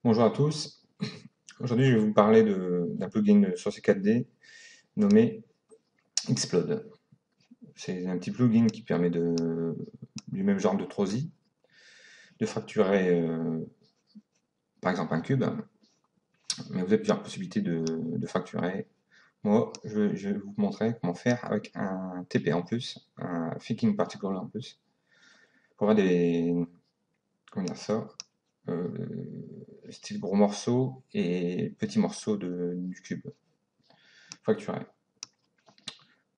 Bonjour à tous. Aujourd'hui, je vais vous parler d'un plugin sur C4D nommé Explode. C'est un petit plugin qui permet du même genre de Trosi de fracturer par exemple un cube, mais vous avez plusieurs possibilités de fracturer. Moi, je vais vous montrer comment faire avec un TP en plus, un Thinking Particle en plus, pour avoir comment dire ça, euh, style gros morceaux et petits morceaux du cube fracturé.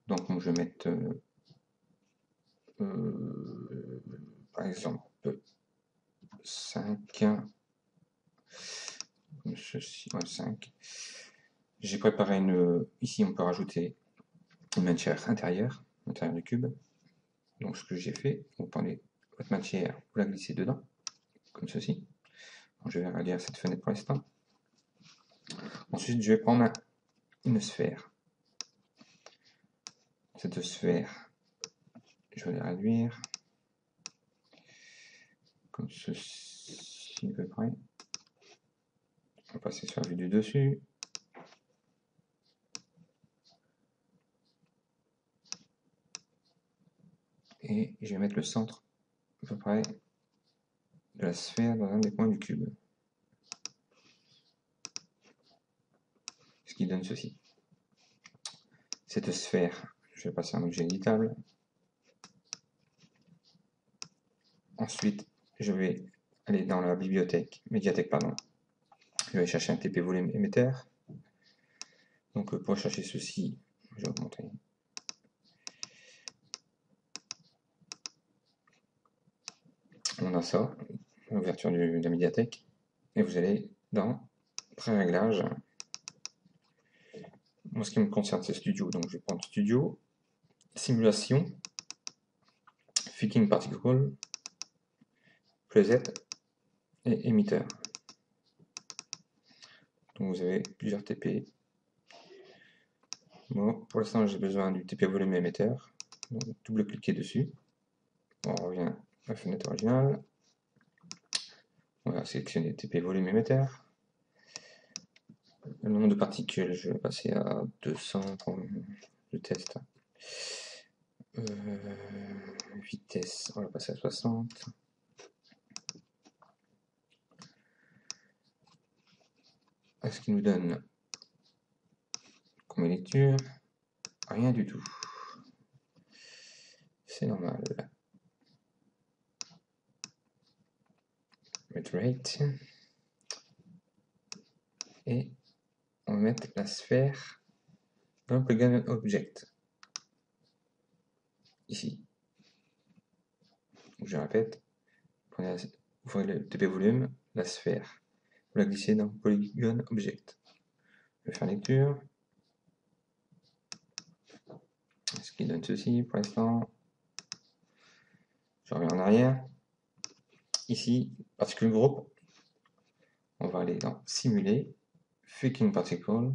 Donc, moi, je vais mettre par exemple 5, comme ceci, ouais, 5. J'ai préparé ici on peut rajouter une matière intérieure, l'intérieur du cube. Donc ce que j'ai fait, vous prenez votre matière, vous la glissez dedans, comme ceci. Donc, je vais rallier cette fenêtre pour l'instant. Ensuite, je vais prendre une sphère. Cette sphère, je vais la réduire, comme ceci à peu près. On va passer sur la vue du dessus. Et je vais mettre le centre à peu près de la sphère dans un des coins du cube. Ce qui donne ceci. Cette sphère, je vais passer à un objet éditable. Ensuite, je vais aller dans la médiathèque, pardon. Je vais chercher un TP volume émetteur. Donc pour chercher ceci, je vais augmenter. On a ça, l'ouverture de la médiathèque. Et vous allez dans pré-réglage. Moi, ce qui me concerne, c'est Studio. Donc je vais prendre Studio, Simulation, Thinking Particle, Preset et émetteur. Donc vous avez plusieurs TP. Bon, pour l'instant, j'ai besoin du TP volume émetteur. Donc double-cliquer dessus. On revient à la fenêtre originale. On va sélectionner TP volume émetteur. Le nombre de particules, je vais passer à 200 pour le test. Vitesse, on va passer à 60. Ce qui nous donne comme lecture, rien du tout. C'est normal. Rate. Et on va mettre la sphère dans le plugin Object. Ici. Donc je répète, vous ouvrez le TP volume, la sphère. Vous la glissez dans Polygon Object. Je vais faire lecture. Ce qui donne ceci pour l'instant. Je reviens en arrière. Ici, particule groupe. On va aller dans Simuler, Thinking Particle,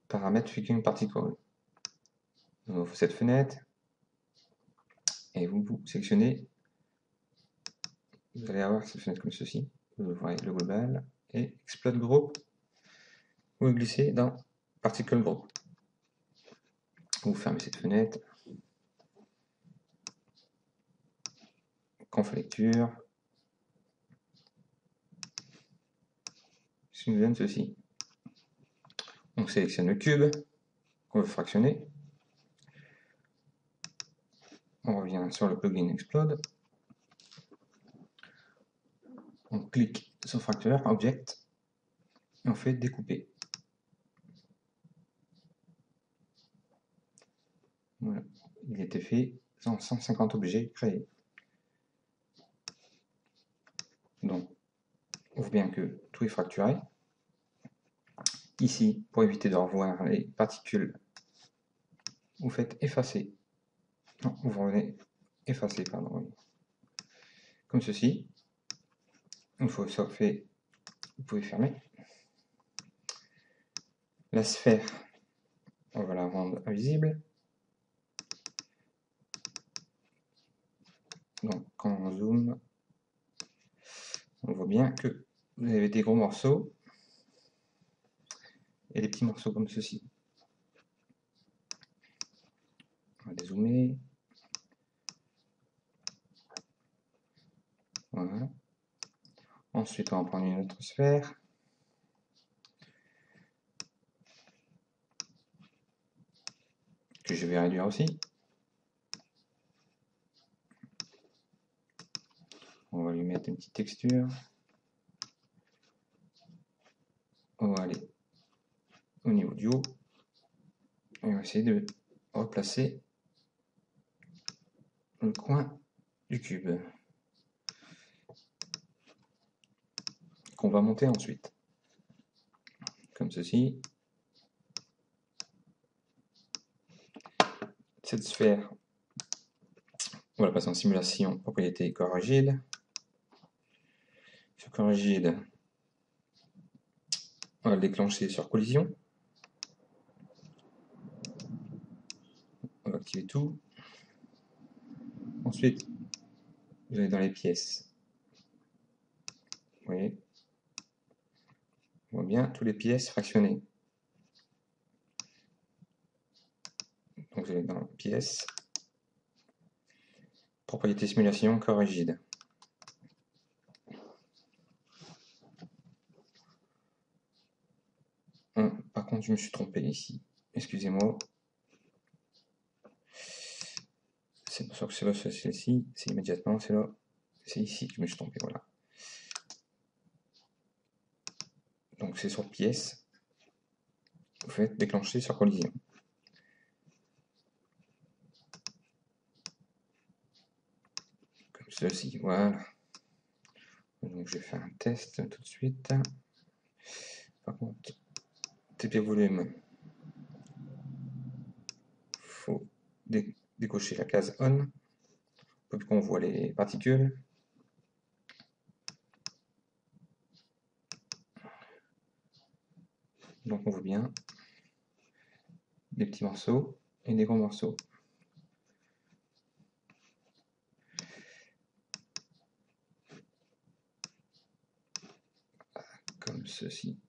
Paramètres Thinking Particle. On ouvre cette fenêtre et vous sélectionnez. Vous allez avoir cette fenêtre comme ceci. Vous ouvrez le global et Explode Group. Vous glissez dans Particle Group. Vous fermez cette fenêtre. Conf lecture. Ce qui nous donne ceci. On sélectionne le cube qu'on veut fractionner. On revient sur le plugin Explode. On clique sur fracture, Object, et on fait découper. Voilà, il a été fait sans 150 objets créés. Donc, on voit bien que tout est fracturé. Ici, pour éviter de revoir les particules, vous faites effacer. Non, vous revenez effacer, pardon. Oui. Comme ceci. Une fois ça fait, vous pouvez fermer. La sphère, on va la rendre invisible. Donc, quand on zoome, on voit bien que vous avez des gros morceaux et des petits morceaux comme ceci. On va dézoomer. Voilà. Ensuite, on va prendre une autre sphère. Que je vais réduire aussi. On va lui mettre une petite texture. On va aller au niveau du haut. Et on va essayer de replacer le coin du cube. Qu'on va monter ensuite. Comme ceci. Cette sphère, on va la passer en simulation, propriété corps rigide. Sur corps rigide, on va le déclencher sur collision. On va activer tout. Ensuite, vous allez dans les pièces. Vous voyez, on voit bien toutes les pièces fractionnées. Donc vous allez dans pièces, propriété simulation, corps rigide. Par contre, je me suis trompé ici. Excusez-moi. C'est pour ça que c'est là, c'est ici, c'est immédiatement, c'est là, c'est ici que je me suis trompé, voilà. Donc c'est sur pièce, vous faites déclencher sur collision. Comme ceci, voilà. Donc je vais faire un test tout de suite. Par contre, TP volume, il faut décocher la case on, pour qu'on voit les particules. Donc on voit bien des petits morceaux et des gros morceaux. Comme ceci.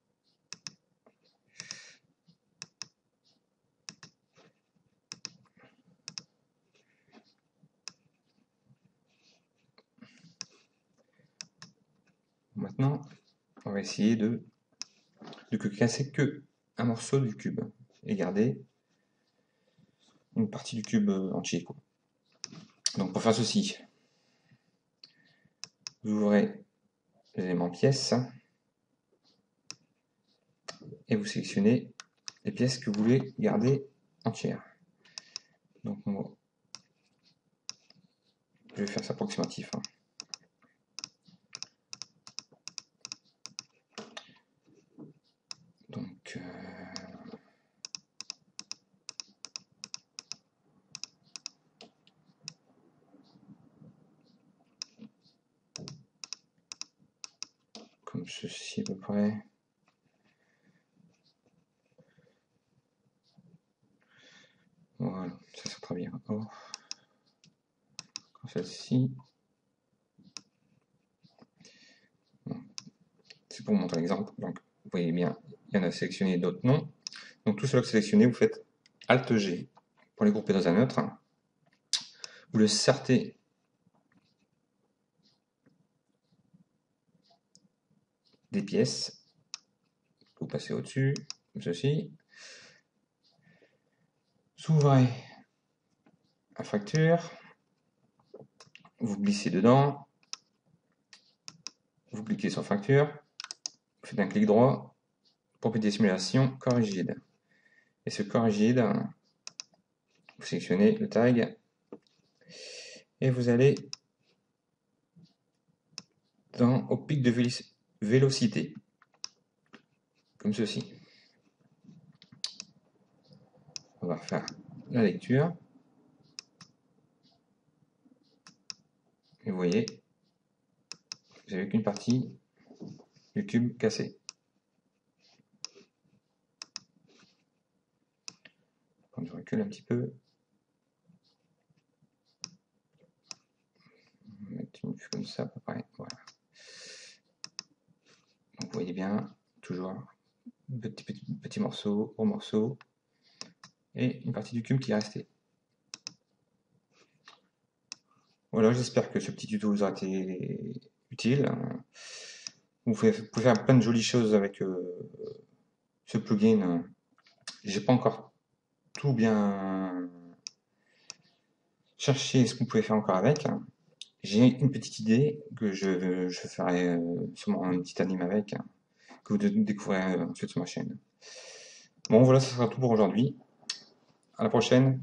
Maintenant, on va essayer de casser que un morceau du cube et garder une partie du cube entier, quoi. Donc pour faire ceci, vous ouvrez l'élément pièce et vous sélectionnez les pièces que vous voulez garder entières. Donc je vais faire ça approximatif. Donc comme ceci à peu près. Voilà, ça sera très bien. Oh. Comme celle-ci. C'est pour vous montrer l'exemple. Donc vous voyez bien, il y en a sélectionné, d'autres non. Donc tout cela que sélectionné, vous faites Alt G pour les grouper dans un neutre. Vous le sortez des pièces. Vous passez au-dessus, comme ceci. S'ouvrez à fracture. Vous glissez dedans. Vous cliquez sur fracture. Vous faites un clic droit. Propriété simulation, corps rigide. Et ce corps rigide, vous sélectionnez le tag. Et vous allez au pic de vélocité. Comme ceci. On va refaire la lecture. Et vous voyez, vous n'avez qu'une partie du cube cassé. Quand je recule un petit peu, on va mettre une vue comme ça à peu près. Voilà. voyez bien, toujours petit morceau, gros morceau, et une partie du cube qui est restée. Voilà, j'espère que ce petit tuto vous aura été utile. Vous pouvez faire plein de jolies choses avec ce plugin. J'ai pas encore tout bien cherché ce qu'on pouvait faire encore avec. J'ai une petite idée que je ferai sûrement une petite anime avec, que vous découvrirez ensuite sur ma chaîne. Bon, voilà, ça sera tout pour aujourd'hui. À la prochaine.